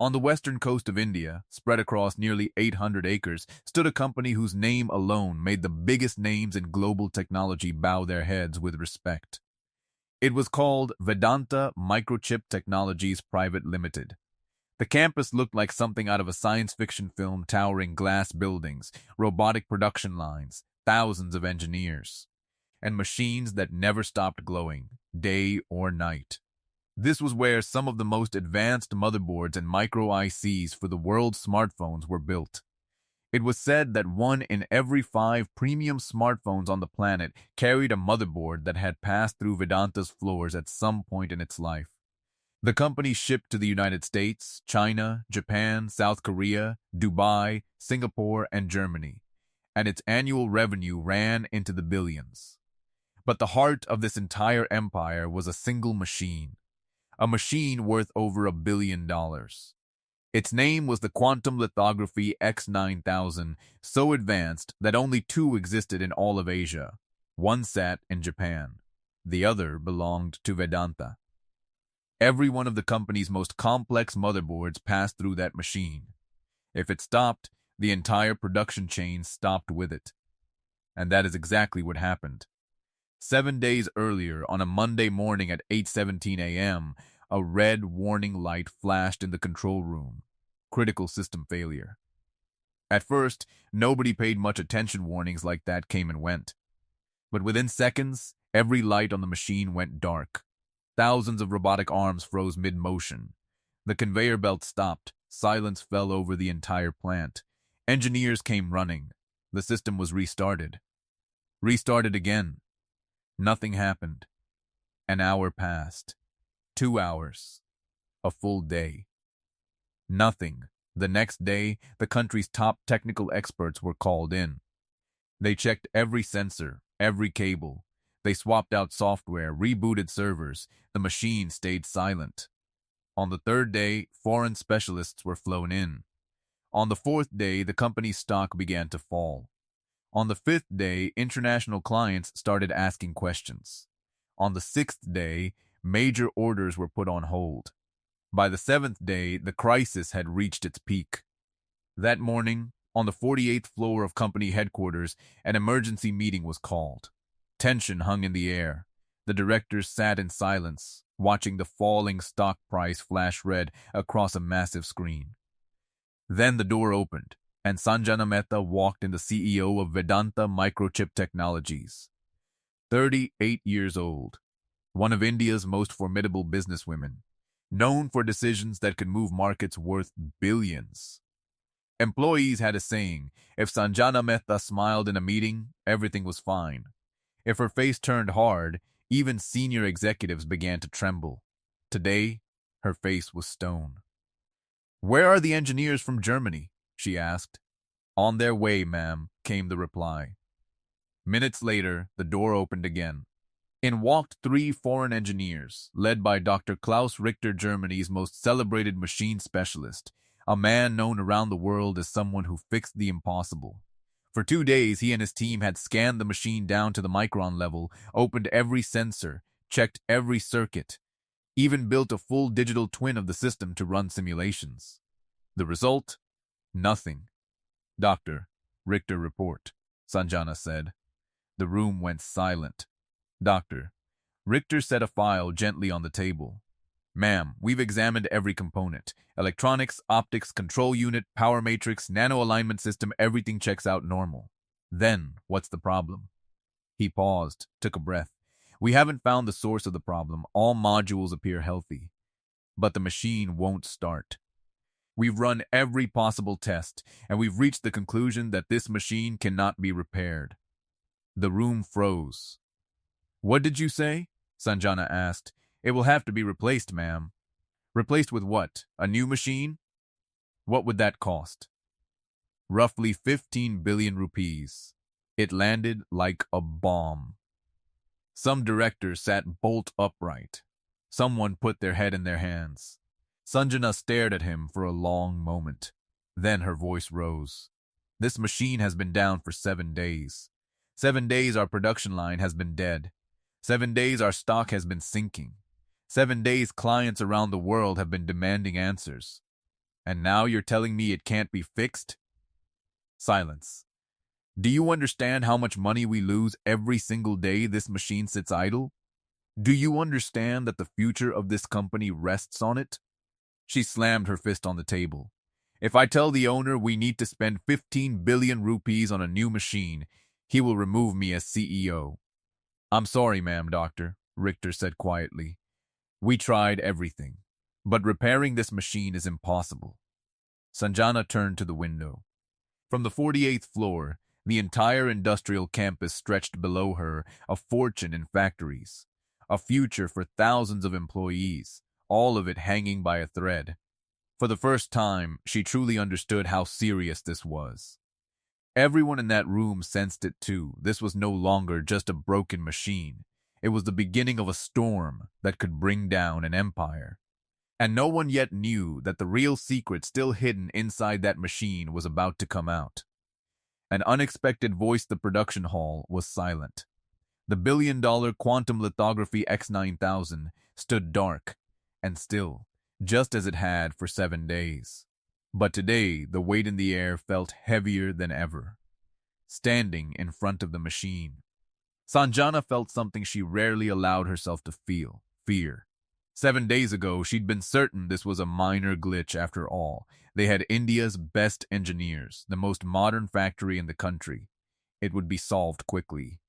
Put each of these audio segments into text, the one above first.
On the western coast of India, spread across nearly 800 acres, stood a company whose name alone made the biggest names in global technology bow their heads with respect. It was called Vedanta Microchip Technologies Private Limited. The campus looked like something out of a science fiction film, towering glass buildings, robotic production lines, thousands of engineers, and machines that never stopped glowing, day or night. This was where some of the most advanced motherboards and micro ICs for the world's smartphones were built. It was said that 1 in every 5 premium smartphones on the planet carried a motherboard that had passed through Vedanta's floors at some point in its life. The company shipped to the United States, China, Japan, South Korea, Dubai, Singapore, and Germany, and its annual revenue ran into the billions. But the heart of this entire empire was a single machine, a machine worth over $1 billion. Its name was the Quantum Lithography X9000, so advanced that only 2 existed in all of Asia. One sat in Japan. The other belonged to Vedanta. Every one of the company's most complex motherboards passed through that machine. If it stopped, the entire production chain stopped with it. And that is exactly what happened. 7 days earlier, on a Monday morning at 8:17 a.m., a red warning light flashed in the control room. Critical system failure. At first, nobody paid much attention. Warnings like that came and went. But within seconds, every light on the machine went dark. Thousands of robotic arms froze mid-motion. The conveyor belt stopped. Silence fell over the entire plant. Engineers came running. The system was restarted. Restarted again. Nothing happened. An hour passed. 2 hours. A full day. Nothing. The next day, the country's top technical experts were called in. They checked every sensor, every cable. They swapped out software, rebooted servers. The machine stayed silent. On the 3rd day, foreign specialists were flown in. On the 4th day, the company's stock began to fall. On the 5th day, international clients started asking questions. On the 6th day, major orders were put on hold. By the 7th day, the crisis had reached its peak. That morning, on the 48th floor of company headquarters, an emergency meeting was called. Tension hung in the air. The directors sat in silence, watching the falling stock price flash red across a massive screen. Then the door opened, and Sanjana Mehta walked in, the CEO of Vedanta Microchip Technologies. 38 years old. One of India's most formidable businesswomen, known for decisions that could move markets worth billions. Employees had a saying: if Sanjana Mehta smiled in a meeting, everything was fine. If her face turned hard, even senior executives began to tremble. Today, her face was stone. "Where are the engineers from Germany?" she asked. "On their way, ma'am," came the reply. Minutes later, the door opened again. In walked 3 foreign engineers, led by Dr. Klaus Richter, Germany's most celebrated machine specialist, a man known around the world as someone who fixed the impossible. For 2 days, he and his team had scanned the machine down to the micron level, opened every sensor, checked every circuit, even built a full digital twin of the system to run simulations. The result? Nothing. "Doctor, Richter report," Sanjana said. The room went silent. "Doctor." Richter set a file gently on the table. "Ma'am, we've examined every component. Electronics, optics, control unit, power matrix, nano-alignment system, everything checks out normal. Then, what's the problem?" He paused, took a breath. "We haven't found the source of the problem. All modules appear healthy. But the machine won't start. We've run every possible test, and we've reached the conclusion that this machine cannot be repaired." The room froze. "What did you say?" Sanjana asked. "It will have to be replaced, ma'am." "Replaced with what? A new machine?" "What would that cost?" "Roughly 15 billion rupees. It landed like a bomb." Some directors sat bolt upright. Someone put their head in their hands. Sanjana stared at him for a long moment. Then her voice rose. "This machine has been down for 7 days. 7 days our production line has been dead. 7 days our stock has been sinking. 7 days clients around the world have been demanding answers. And now you're telling me it can't be fixed? Silence. Do you understand how much money we lose every single day this machine sits idle? Do you understand that the future of this company rests on it? She slammed her fist on the table. If I tell the owner we need to spend 15 billion rupees on a new machine, he will remove me as CEO. I'm sorry, ma'am, doctor, Richter said quietly. We tried everything, but repairing this machine is impossible. Sanjana turned to the window. From the 48th floor, the entire industrial campus stretched below her, a fortune in factories, a future for thousands of employees, all of it hanging by a thread. For the first time, she truly understood how serious this was. Everyone in that room sensed it too. This was no longer just a broken machine. It was the beginning of a storm that could bring down an empire. And no one yet knew that the real secret still hidden inside that machine was about to come out. An unexpected voice in the production hall was silent. The billion-dollar quantum lithography X9000 stood dark and still, just as it had for 7 days. But today, the weight in the air felt heavier than ever. Standing in front of the machine, Sanjana felt something she rarely allowed herself to feel: fear. 7 days ago, she'd been certain this was a minor glitch after all. They had India's best engineers, the most modern factory in the country. It would be solved quickly.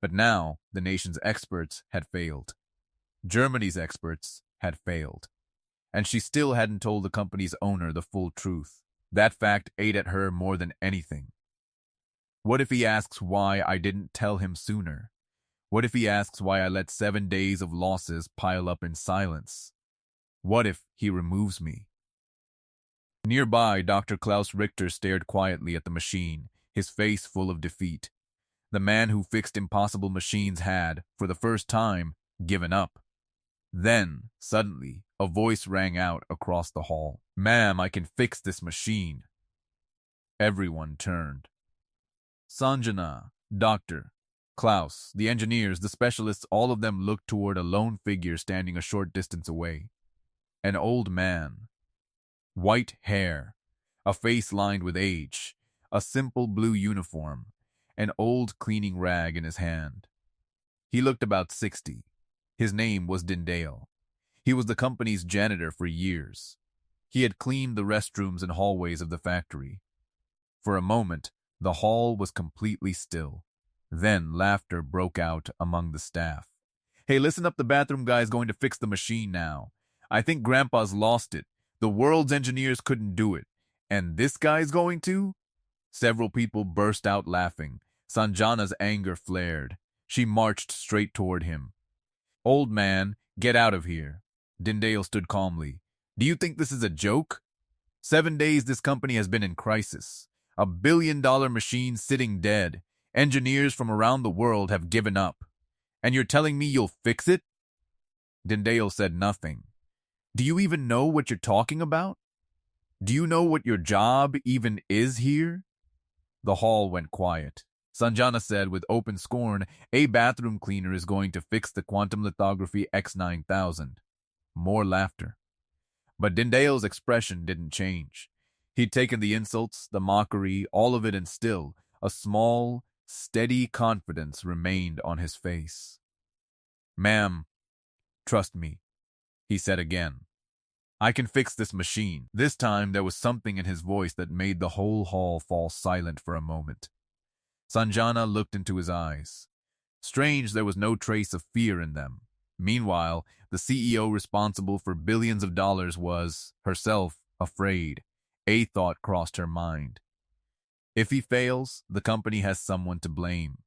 But now, the nation's experts had failed. Germany's experts had failed. And she still hadn't told the company's owner the full truth. That fact ate at her more than anything. What if he asks why I didn't tell him sooner? What if he asks why I let 7 days of losses pile up in silence? What if he removes me? Nearby, Dr. Klaus Richter stared quietly at the machine, his face full of defeat. The man who fixed impossible machines had, for the first time, given up. Then, suddenly, a voice rang out across the hall. Ma'am, I can fix this machine. Everyone turned. Sanjana, Doctor, Klaus, the engineers, the specialists, all of them looked toward a lone figure standing a short distance away. An old man. White hair, a face lined with age, a simple blue uniform, an old cleaning rag in his hand. He looked about 60. His name was Dindale. He was the company's janitor for years. He had cleaned the restrooms and hallways of the factory. For a moment, the hall was completely still. Then laughter broke out among the staff. Hey, listen up, the bathroom guy's going to fix the machine now. I think Grandpa's lost it. The world's engineers couldn't do it. And this guy's going to? Several people burst out laughing. Sanjana's anger flared. She marched straight toward him. Old man, get out of here. Dindale stood calmly. Do you think this is a joke? 7 days this company has been in crisis. A billion-dollar machine sitting dead. Engineers from around the world have given up. And you're telling me you'll fix it? Dindale said nothing. Do you even know what you're talking about? Do you know what your job even is here? The hall went quiet. Sanjana said with open scorn, a bathroom cleaner is going to fix the quantum lithography X9000. More laughter. But Dindale's expression didn't change. He'd taken the insults, the mockery, all of it, and still, a small, steady confidence remained on his face. Ma'am, trust me, he said again. I can fix this machine. This time there was something in his voice that made the whole hall fall silent for a moment. Sanjana looked into his eyes. Strange, there was no trace of fear in them. Meanwhile, the CEO responsible for billions of dollars was, herself, afraid. A thought crossed her mind. If he fails, the company has someone to blame.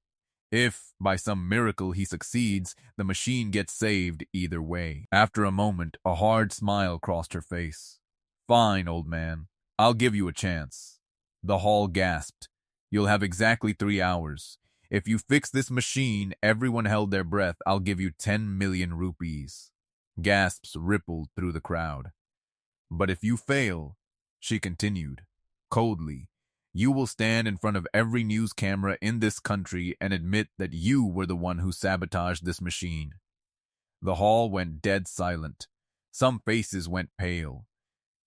If, by some miracle, he succeeds, the machine gets saved either way. After a moment, a hard smile crossed her face. Fine, old man. I'll give you a chance. The hall gasped. You'll have exactly 3 hours. If you fix this machine, everyone held their breath. I'll give you 10 million rupees. Gasps rippled through the crowd. But if you fail, she continued, coldly, you will stand in front of every news camera in this country and admit that you were the one who sabotaged this machine. The hall went dead silent. Some faces went pale.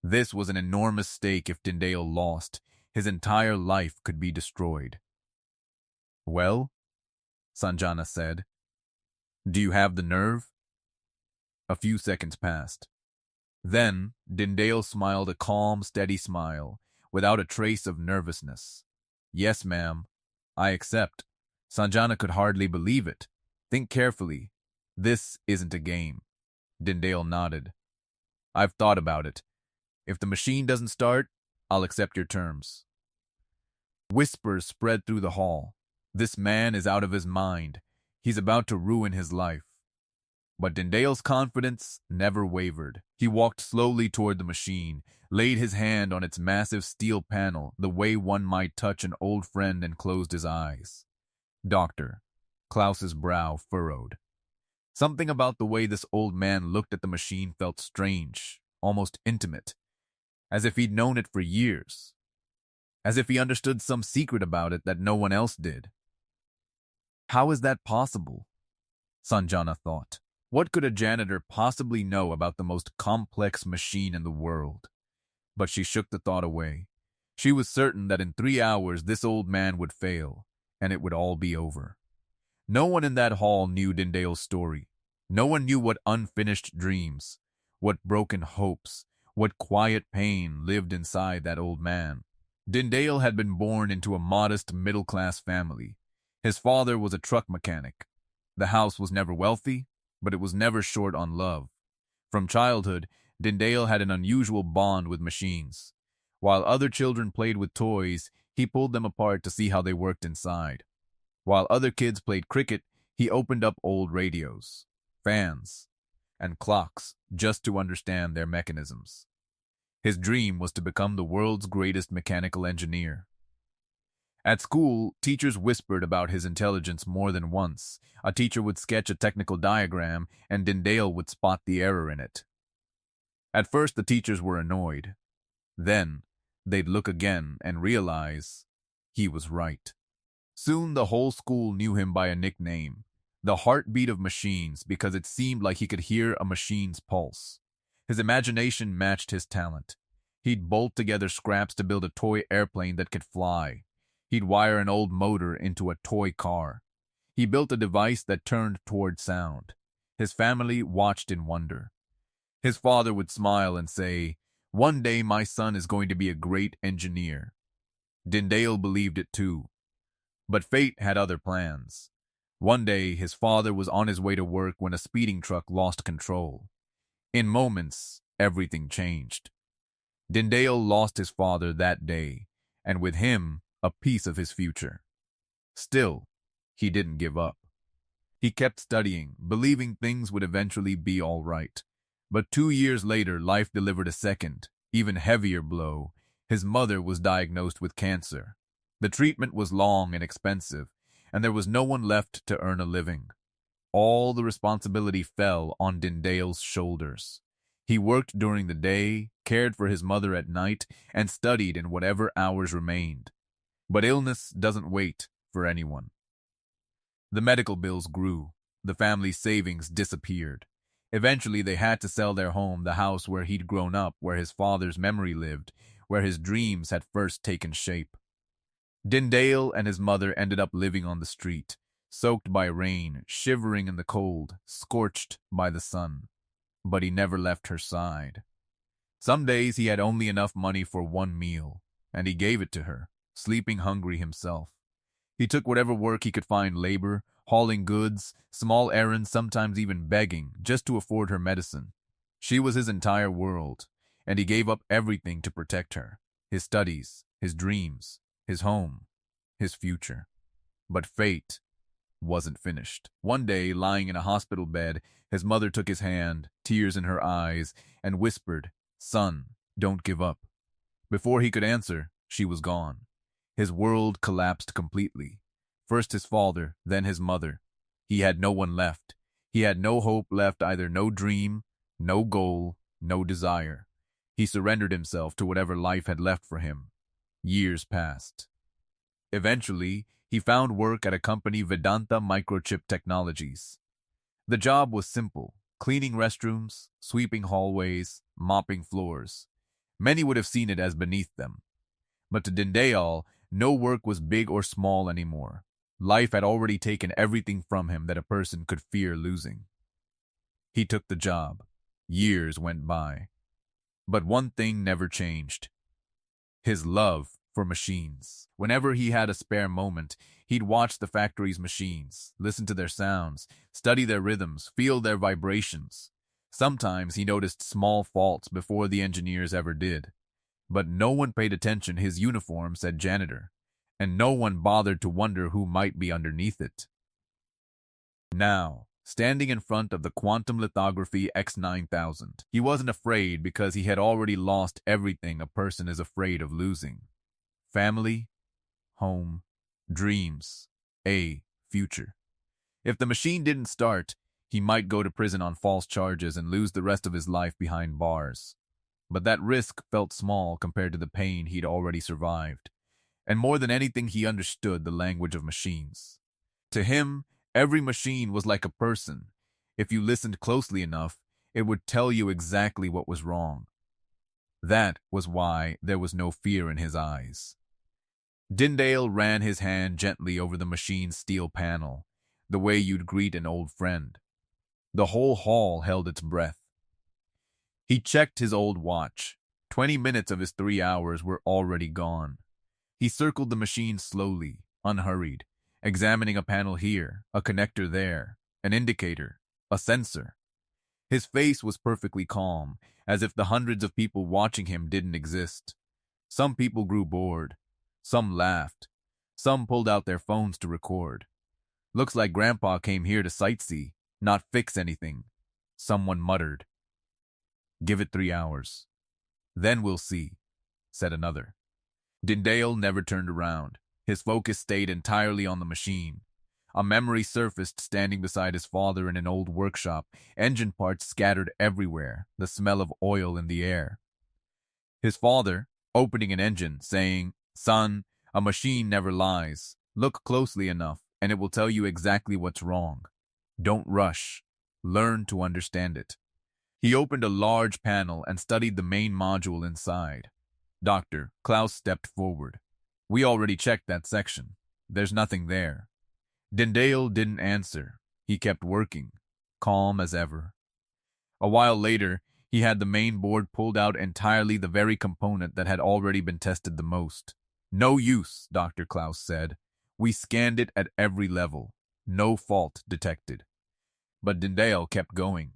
This was an enormous stake. If Dindale lost, his entire life could be destroyed. "Well," Sanjana said, "do you have the nerve?" A few seconds passed. Then Dindale smiled a calm, steady smile, without a trace of nervousness. "Yes, ma'am. I accept." Sanjana could hardly believe it. "Think carefully. This isn't a game." Dindale nodded. "I've thought about it. If the machine doesn't start, I'll accept your terms." Whispers spread through the hall. This man is out of his mind. He's about to ruin his life. But Dindale's confidence never wavered. He walked slowly toward the machine, laid his hand on its massive steel panel the way one might touch an old friend, and closed his eyes. "Doctor." Klaus's brow furrowed. Something about the way this old man looked at the machine felt strange, almost intimate, as if he'd known it for years, as if he understood some secret about it that no one else did. How is that possible? Sanjana thought. What could a janitor possibly know about the most complex machine in the world? But she shook the thought away. She was certain that in 3 hours this old man would fail, and it would all be over. No one in that hall knew Dindale's story. No one knew what unfinished dreams, what broken hopes, what quiet pain lived inside that old man. Dindale had been born into a modest middle-class family. His father was a truck mechanic. The house was never wealthy, but it was never short on love. From childhood, Dindale had an unusual bond with machines. While other children played with toys, he pulled them apart to see how they worked inside. While other kids played cricket, he opened up old radios, fans, and clocks just to understand their mechanisms. His dream was to become the world's greatest mechanical engineer. At school, teachers whispered about his intelligence more than once. A teacher would sketch a technical diagram, and Dindale would spot the error in it. At first, the teachers were annoyed. Then, they'd look again and realize he was right. Soon, the whole school knew him by a nickname, the heartbeat of machines, because it seemed like he could hear a machine's pulse. His imagination matched his talent. He'd bolt together scraps to build a toy airplane that could fly. He'd wire an old motor into a toy car. He built a device that turned toward sound. His family watched in wonder. His father would smile and say, "One day my son is going to be a great engineer." Dindale believed it too. But fate had other plans. One day, his father was on his way to work when a speeding truck lost control. In moments, everything changed. Dindale lost his father that day, and with him, a piece of his future. Still, he didn't give up. He kept studying, believing things would eventually be all right. But 2 years later, life delivered a second, even heavier blow. His mother was diagnosed with cancer. The treatment was long and expensive, and there was no one left to earn a living. All the responsibility fell on Dindale's shoulders. He worked during the day, cared for his mother at night, and studied in whatever hours remained. But illness doesn't wait for anyone. The medical bills grew. The family's savings disappeared. Eventually, they had to sell their home, the house where he'd grown up, where his father's memory lived, where his dreams had first taken shape. Dindale and his mother ended up living on the street, soaked by rain, shivering in the cold, scorched by the sun. But he never left her side. Some days he had only enough money for one meal, and he gave it to her, sleeping hungry himself. He took whatever work he could find, labor, hauling goods, small errands, sometimes even begging, just to afford her medicine. She was his entire world, and he gave up everything to protect her, his studies, his dreams, his home, his future. But fate wasn't finished. One day, lying in a hospital bed, his mother took his hand, tears in her eyes, and whispered, "Son, don't give up." Before he could answer, she was gone. His world collapsed completely. First his father, then his mother. He had no one left. He had no hope left either, no dream, no goal, no desire. He surrendered himself to whatever life had left for him. Years passed. Eventually, he found work at a company, Vedanta Microchip Technologies. The job was simple: cleaning restrooms, sweeping hallways, mopping floors. Many would have seen it as beneath them. But to Dindayal, no work was big or small anymore. Life had already taken everything from him that a person could fear losing. He took the job. Years went by. But one thing never changed: his love for machines. Whenever he had a spare moment, he'd watch the factory's machines, listen to their sounds, study their rhythms, feel their vibrations. Sometimes he noticed small faults before the engineers ever did. But no one paid attention. His uniform said janitor, and no one bothered to wonder who might be underneath it. Now, standing in front of the quantum lithography X9000, he wasn't afraid because he had already lost everything a person is afraid of losing: family, home, dreams, a future. If the machine didn't start, he might go to prison on false charges and lose the rest of his life behind bars. But that risk felt small compared to the pain he'd already survived. And more than anything, he understood the language of machines. To him, every machine was like a person. If you listened closely enough, it would tell you exactly what was wrong. That was why there was no fear in his eyes. Dindale ran his hand gently over the machine's steel panel, the way you'd greet an old friend. The whole hall held its breath. He checked his old watch. 20 minutes of his 3 hours were already gone. He circled the machine slowly, unhurried, examining a panel here, a connector there, an indicator, a sensor. His face was perfectly calm, as if the hundreds of people watching him didn't exist. Some people grew bored. Some laughed. Some pulled out their phones to record. "Looks like Grandpa came here to sightsee, not fix anything," someone muttered. "Give it 3 hours. Then we'll see," said another. Dindale never turned around. His focus stayed entirely on the machine. A memory surfaced standing beside his father in an old workshop, engine parts scattered everywhere, the smell of oil in the air. His father, opening an engine, saying, "Son, a machine never lies. Look closely enough, and it will tell you exactly what's wrong. Don't rush. Learn to understand it." He opened a large panel and studied the main module inside. Dr. Klaus stepped forward. "We already checked that section. There's nothing there." Dindale didn't answer. He kept working, calm as ever. A while later, he had the main board pulled out entirely, the very component that had already been tested the most. "No use," Dr. Klaus said. "We scanned it at every level. No fault detected." But Dindale kept going.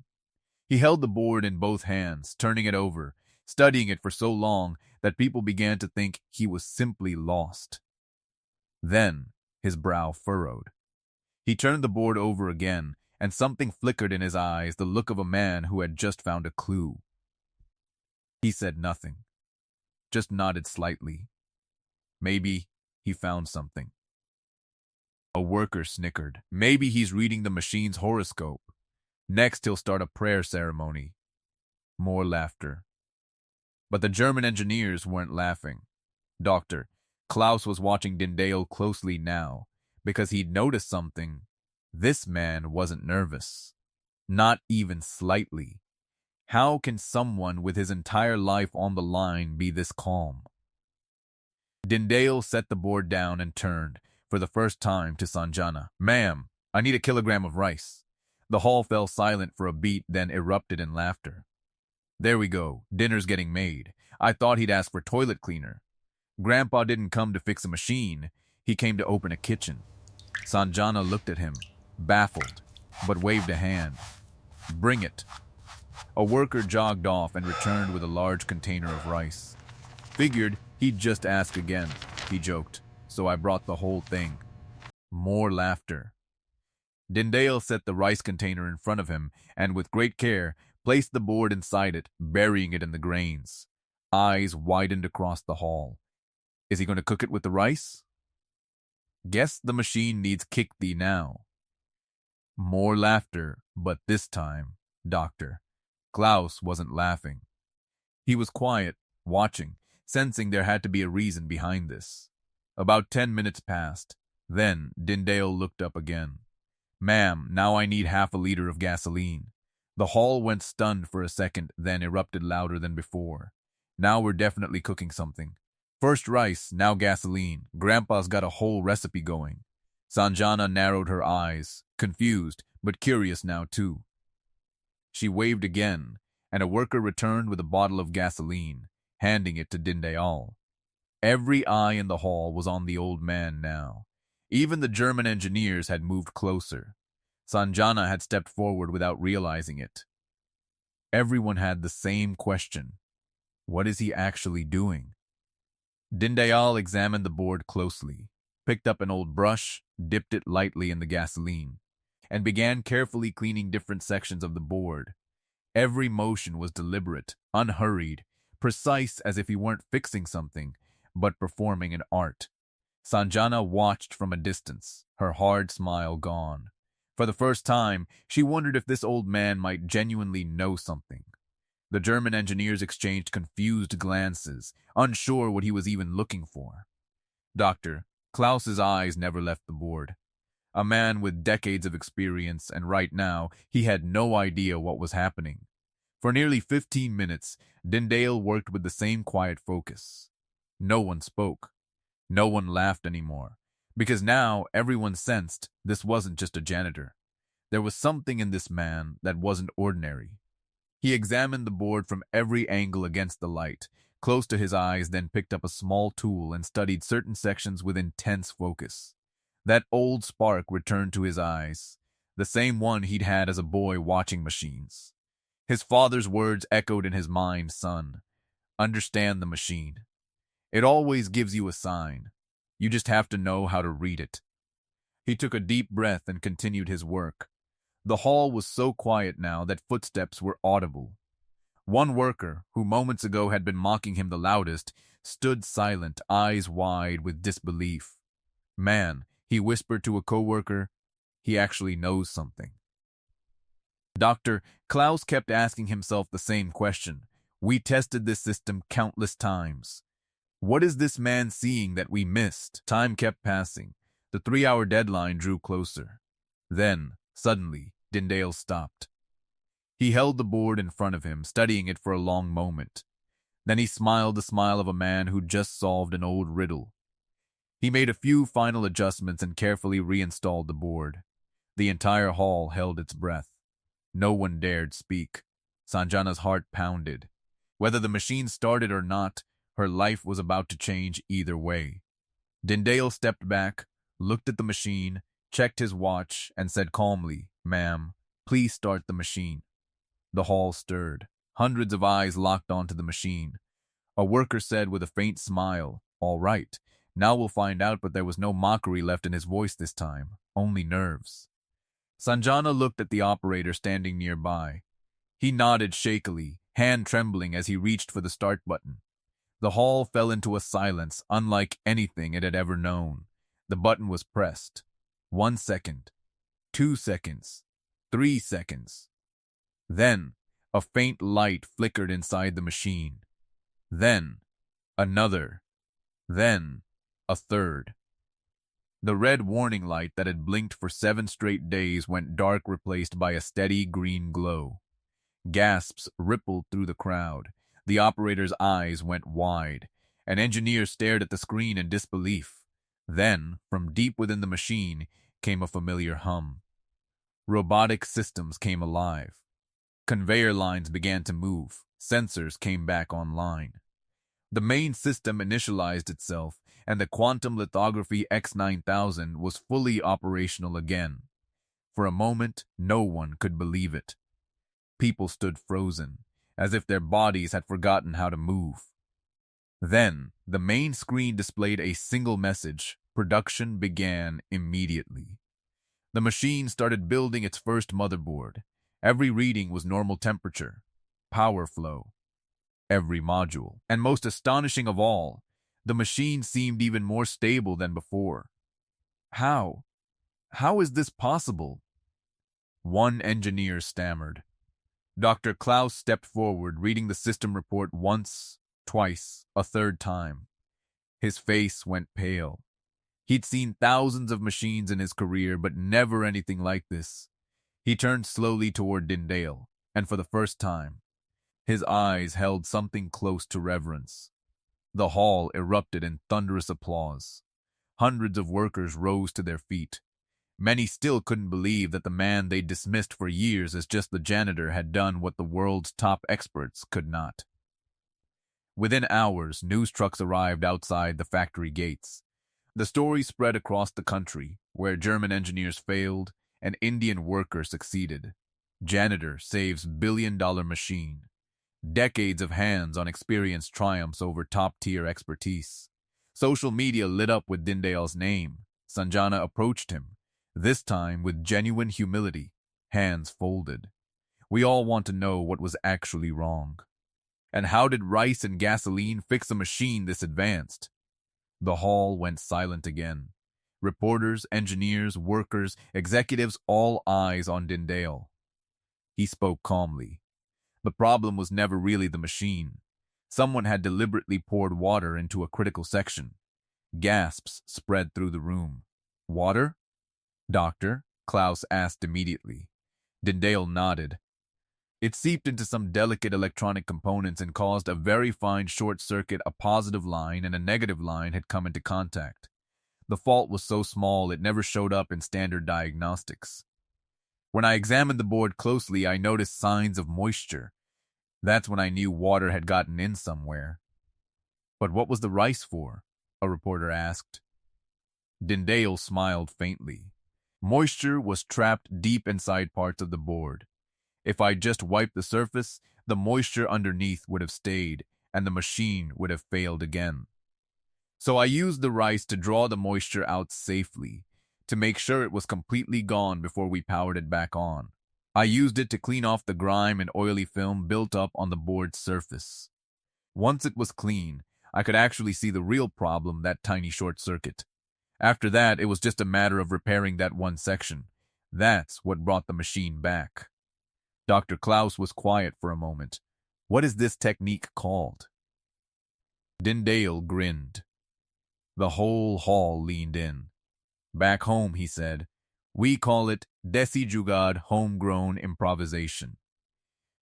He held the board in both hands, turning it over, studying it for so long that people began to think he was simply lost. Then his brow furrowed. He turned the board over again, and something flickered in his eyes, the look of a man who had just found a clue. He said nothing, just nodded slightly. Maybe he found something. A worker snickered. "Maybe he's reading the machine's horoscope. Next he'll start a prayer ceremony." More laughter. But the German engineers weren't laughing. Dr. Klaus was watching Dindale closely now, because he'd noticed something. This man wasn't nervous. Not even slightly. How can someone with his entire life on the line be this calm? Dindale set the board down and turned, for the first time, to Sanjana. "Ma'am, I need a kilogram of rice." The hall fell silent for a beat, then erupted in laughter. "There we go. Dinner's getting made. I thought he'd ask for toilet cleaner. Grandpa didn't come to fix a machine. He came to open a kitchen." Sanjana looked at him, baffled, but waved a hand. "Bring it." A worker jogged off and returned with a large container of rice. "Figured he'd just ask again," he joked, "so I brought the whole thing." More laughter. Dindale set the rice container in front of him and, with great care, placed the board inside it, burying it in the grains. Eyes widened across the hall. "Is he going to cook it with the rice?" "Guess the machine needs kick-thee now." More laughter, but this time, Dr. Klaus wasn't laughing. He was quiet, watching, sensing there had to be a reason behind this. About 10 minutes passed. Then Dindale looked up again. "Ma'am, now I need half a liter of gasoline." The hall went stunned for a second, then erupted louder than before. Now we're definitely cooking something. First rice, now gasoline. Grandpa's got a whole recipe going. Sanjana narrowed her eyes, confused, but curious now too. She waved again, and a worker returned with a bottle of gasoline, handing it to Dindayal. Every eye in the hall was on the old man now. Even the German engineers had moved closer. Sanjana had stepped forward without realizing it. Everyone had the same question. What is he actually doing? Dindayal examined the board closely, picked up an old brush, dipped it lightly in the gasoline, and began carefully cleaning different sections of the board. Every motion was deliberate, unhurried, precise as if he weren't fixing something, but performing an art. Sanjana watched from a distance, her hard smile gone. For the first time, she wondered if this old man might genuinely know something. The German engineers exchanged confused glances, unsure what he was even looking for. Dr. Klaus's eyes never left the board. A man with decades of experience, and right now, he had no idea what was happening. For nearly 15 minutes, Dindale worked with the same quiet focus. No one spoke. No one laughed anymore, because now everyone sensed this wasn't just a janitor. There was something in this man that wasn't ordinary. He examined the board from every angle against the light, close to his eyes, then picked up a small tool and studied certain sections with intense focus. That old spark returned to his eyes, the same one he'd had as a boy watching machines. His father's words echoed in his mind, "Son, understand the machine. It always gives you a sign. You just have to know how to read it." He took a deep breath and continued his work. The hall was so quiet now that footsteps were audible. One worker, who moments ago had been mocking him the loudest, stood silent, eyes wide with disbelief. "Man," he whispered to a coworker, "he actually knows something." Dr. Klaus kept asking himself the same question. We tested this system countless times. What is this man seeing that we missed? Time kept passing. The 3-hour deadline drew closer. Then, suddenly, Dindale stopped. He held the board in front of him, studying it for a long moment. Then he smiled the smile of a man who'd just solved an old riddle. He made a few final adjustments and carefully reinstalled the board. The entire hall held its breath. No one dared speak. Sanjana's heart pounded. Whether the machine started or not, her life was about to change either way. Dindale stepped back, looked at the machine, checked his watch, and said calmly, "Ma'am, please start the machine." The hall stirred. Hundreds of eyes locked onto the machine. A worker said with a faint smile, "All right, now we'll find out," but there was no mockery left in his voice this time, only nerves. Sanjana looked at the operator standing nearby. He nodded shakily, hand trembling as he reached for the start button. The hall fell into a silence unlike anything it had ever known. The button was pressed. 1 second, 2 seconds, 3 seconds. Then, a faint light flickered inside the machine. Then, another. Then, a third. The red warning light that had blinked for 7 straight days went dark, replaced by a steady green glow. Gasps rippled through the crowd. The operator's eyes went wide. An engineer stared at the screen in disbelief. Then, from deep within the machine, came a familiar hum. Robotic systems came alive. Conveyor lines began to move. Sensors came back online. The main system initialized itself, and the quantum lithography X9000 was fully operational again. For a moment, no one could believe it. People stood frozen, as if their bodies had forgotten how to move. Then, the main screen displayed a single message. Production began immediately. The machine started building its first motherboard. Every reading was normal temperature, power flow, every module. And most astonishing of all, the machine seemed even more stable than before. How? How is this possible? One engineer stammered. Dr. Klaus stepped forward, reading the system report once, twice, a third time. His face went pale. He'd seen thousands of machines in his career, but never anything like this. He turned slowly toward Dindale, and for the first time, His eyes held something close to reverence. The hall erupted in thunderous applause. Hundreds of workers rose to their feet. Many still couldn't believe that the man they dismissed for years as just the janitor had done what the world's top experts could not. Within hours, news trucks arrived outside the factory gates. The story spread across the country, where German engineers failed and Indian worker succeeded. Janitor saves billion-dollar machine. Decades of hands-on experience triumphs over top-tier expertise. Social media lit up with Dindale's name. Sanjana approached him, this time with genuine humility, hands folded. We all want to know what was actually wrong. And how did rice and gasoline fix a machine this advanced? The hall went silent again. Reporters, engineers, workers, executives, all eyes on Dindale. He spoke calmly. The problem was never really the machine. Someone had deliberately poured water into a critical section. Gasps spread through the room. Water? Doctor? Klaus asked immediately. Dindale nodded. It seeped into some delicate electronic components and caused a very fine short circuit. A positive line and a negative line had come into contact. The fault was so small it never showed up in standard diagnostics. When I examined the board closely, I noticed signs of moisture. That's when I knew water had gotten in somewhere. But what was the rice for? A reporter asked. Dindale smiled faintly. Moisture was trapped deep inside parts of the board. If I just wiped the surface, the moisture underneath would have stayed, and the machine would have failed again. So I used the rice to draw the moisture out safely, to make sure it was completely gone before we powered it back on. I used it to clean off the grime and oily film built up on the board's surface. Once it was clean, I could actually see the real problem, that tiny short circuit. After that, it was just a matter of repairing that one section. That's what brought the machine back. Dr. Klaus was quiet for a moment. What is this technique called? Dindale grinned. The whole hall leaned in. Back home, he said, we call it Desi Jugaad homegrown improvisation.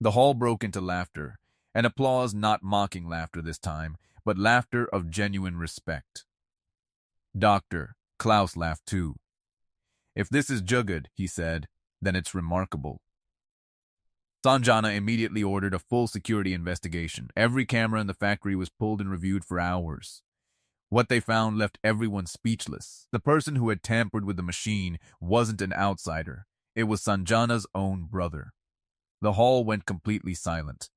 The hall broke into laughter, and applause, not mocking laughter this time, but laughter of genuine respect. Doctor, Klaus laughed too. If this is Jugaad, he said, then it's remarkable. Sanjana immediately ordered a full security investigation. Every camera in the factory was pulled and reviewed for hours. What they found left everyone speechless. The person who had tampered with the machine wasn't an outsider. It was Sanjana's own brother. The hall went completely silent.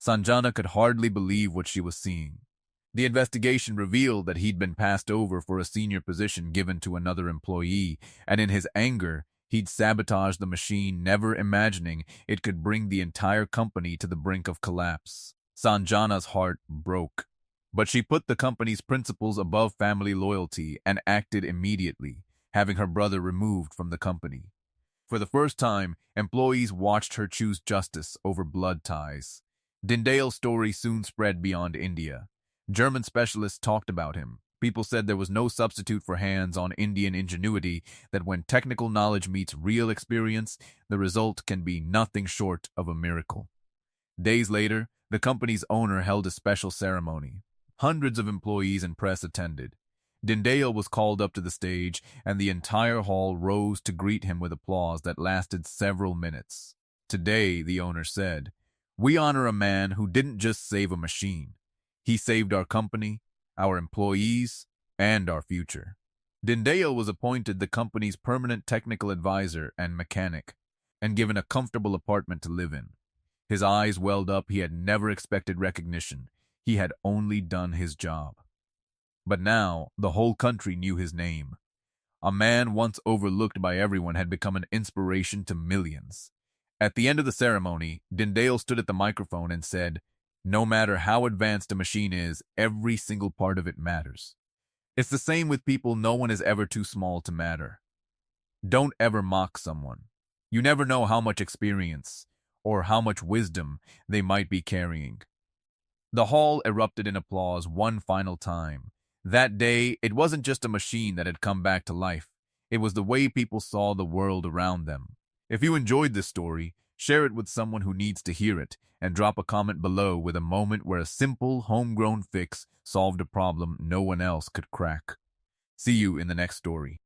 Sanjana could hardly believe what she was seeing. The investigation revealed that he'd been passed over for a senior position given to another employee, and in his anger, he'd sabotaged the machine, never imagining it could bring the entire company to the brink of collapse. Sanjana's heart broke. But she put the company's principles above family loyalty and acted immediately, having her brother removed from the company. For the first time, employees watched her choose justice over blood ties. Dindale's story soon spread beyond India. German specialists talked about him. People said there was no substitute for hands-on Indian ingenuity, that when technical knowledge meets real experience, the result can be nothing short of a miracle. Days later, the company's owner held a special ceremony. Hundreds of employees and press attended. Dindale was called up to the stage, and the entire hall rose to greet him with applause that lasted several minutes. Today, the owner said, we honor a man who didn't just save a machine. He saved our company, our employees, and our future. Dindale was appointed the company's permanent technical advisor and mechanic, and given a comfortable apartment to live in. His eyes welled up. He had never expected recognition. He had only done his job. But now, the whole country knew his name. A man once overlooked by everyone had become an inspiration to millions. At the end of the ceremony, Dindale stood at the microphone and said, no matter how advanced a machine is, every single part of it matters. It's the same with people. No one is ever too small to matter. Don't ever mock someone. You never know how much experience or how much wisdom they might be carrying. The hall erupted in applause one final time. That day, it wasn't just a machine that had come back to life. It was the way people saw the world around them. If you enjoyed this story, Share it with someone who needs to hear it, and drop a comment below with a moment where a simple, homegrown fix solved a problem no one else could crack. See you in the next story.